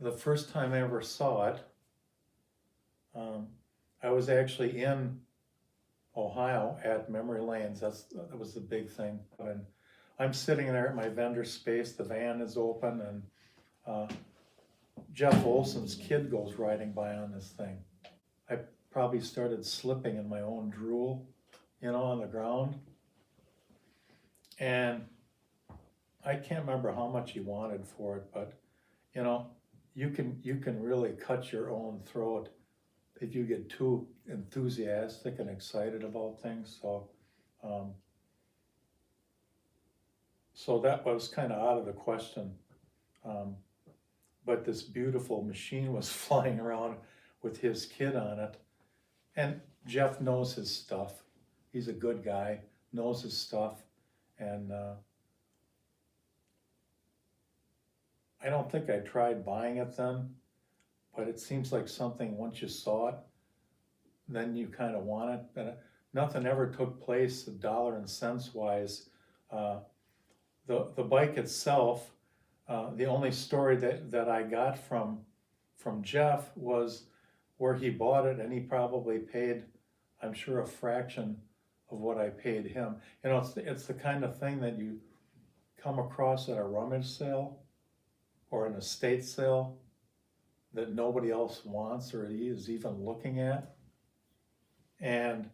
the first time I ever saw it, I was actually in Ohio at Memory Lanes. That was the big thing. And I'm sitting there at my vendor space. The van is open, and Jeff Olson's kid goes riding by on this thing. I probably started slipping in my own drool, on the ground. And I can't remember how much he wanted for it, but you can really cut your own throat if you get too enthusiastic and excited about things. So that was kind of out of the question. But this beautiful machine was flying around with his kid on it. And Jeff knows his stuff. He's a good guy, knows his stuff. And I don't think I tried buying it then, but it seems like something, once you saw it, then you kind of want it. And nothing ever took place dollar and cents wise. The bike itself, the only story that I got from Jeff was where he bought it, and he probably paid, I'm sure, a fraction of what I paid him. It's the kind of thing that you come across at a rummage sale or an estate sale that nobody else wants or is even looking at. And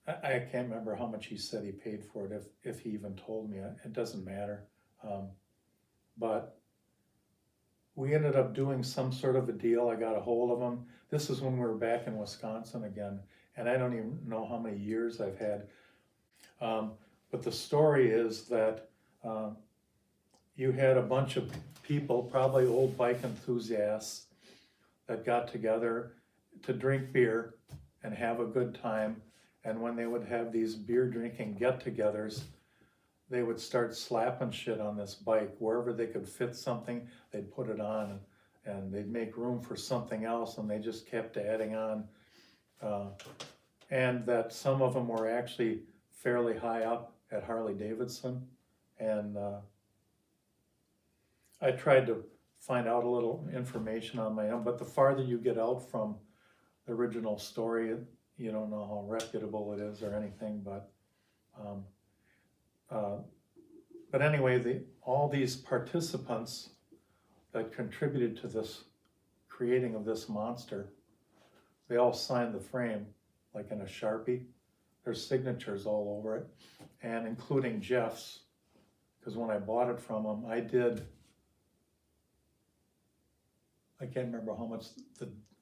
I can't remember how much he said he paid for it, if he even told me. It doesn't matter. But we ended up doing some sort of a deal. I got a hold of him. This is when we were back in Wisconsin again, and I don't even know how many years I've had. But the story is that you had a bunch of people, probably old bike enthusiasts, that got together to drink beer and have a good time. And when they would have these beer drinking get-togethers, they would start slapping shit on this bike. Wherever they could fit something, they'd put it on, and they'd make room for something else, and they just kept adding on. And that some of them were actually fairly high up at Harley Davidson. And I tried to find out a little information on my own, but the farther you get out from the original story, you don't know how reputable it is or anything. But anyway, all these participants that contributed to this creating of this monster, they all signed the frame like in a Sharpie. There's signatures all over it, and including Jeff's, because when I bought it from him, I can't remember how much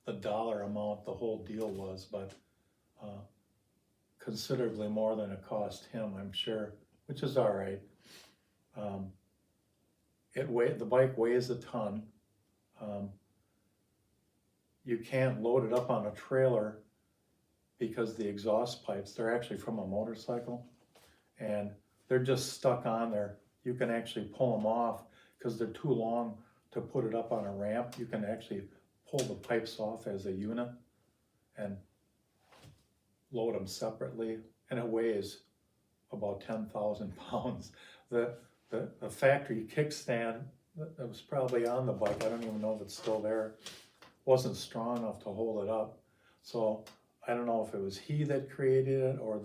the dollar amount the whole deal was, but considerably more than it cost him, I'm sure, which is all right. The bike weighs a ton. You can't load it up on a trailer because the exhaust pipes, they're actually from a motorcycle, and they're just stuck on there. You can actually pull them off because they're too long to put it up on a ramp. You can actually pull the pipes off as a unit and load them separately, and it weighs about 10,000 pounds. The factory kickstand that was probably on the bike, I don't even know if it's still there, wasn't strong enough to hold it up. So I don't know if it was he that created it or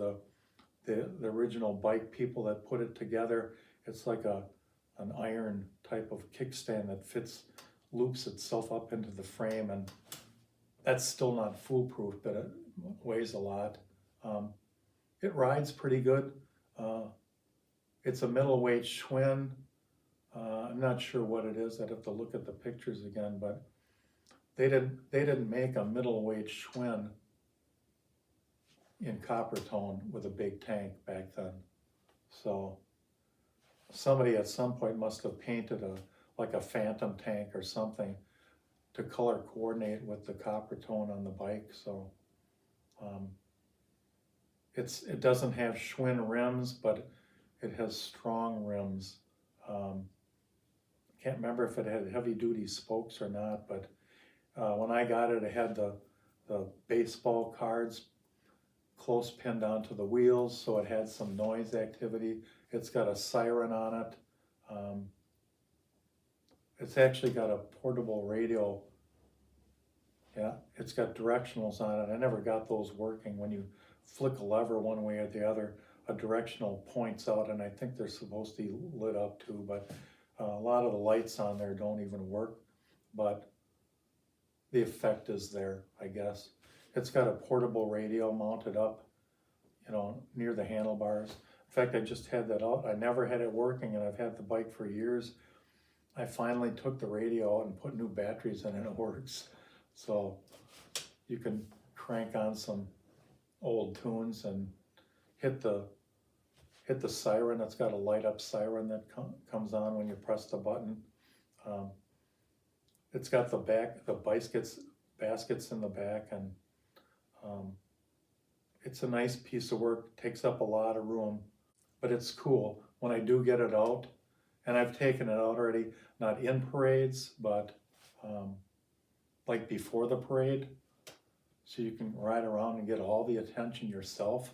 the original bike people that put it together. It's like an iron type of kickstand that loops itself up into the frame, and that's still not foolproof, but it weighs a lot. It rides pretty good. It's a middleweight Schwinn. I'm not sure what it is. I'd have to look at the pictures again, but they didn't make a middleweight Schwinn in copper tone with a big tank back then. So somebody at some point must have painted like a phantom tank or something to color coordinate with the copper tone on the bike. So it doesn't have Schwinn rims, but it has strong rims. Can't remember if it had heavy duty spokes or not, but when I got it, it had the baseball cards close pinned onto the wheels, so it had some noise activity. It's got a siren on it. It's actually got a portable radio. Yeah, it's got directionals on it. I never got those working. When you flick a lever one way or the other, a directional points out, and I think they're supposed to be lit up too, but a lot of the lights on there don't even work, but the effect is there, I guess. It's got a portable radio mounted up, you know, near the handlebars. In fact, I just had that out. I never had it working, and I've had the bike for years. I finally took the radio out and put new batteries in, and it works. So you can crank on some old tunes and hit the siren. It's got a light up siren that comes on when you press the button. It's got the baskets in the back, and it's a nice piece of work. Takes up a lot of room, but it's cool when I do get it out. And I've taken it out already, not in parades, but like before the parade, so you can ride around and get all the attention yourself.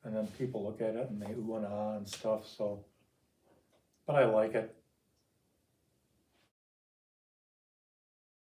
And then people look at it and they ooh and ah and stuff, so, but I like it.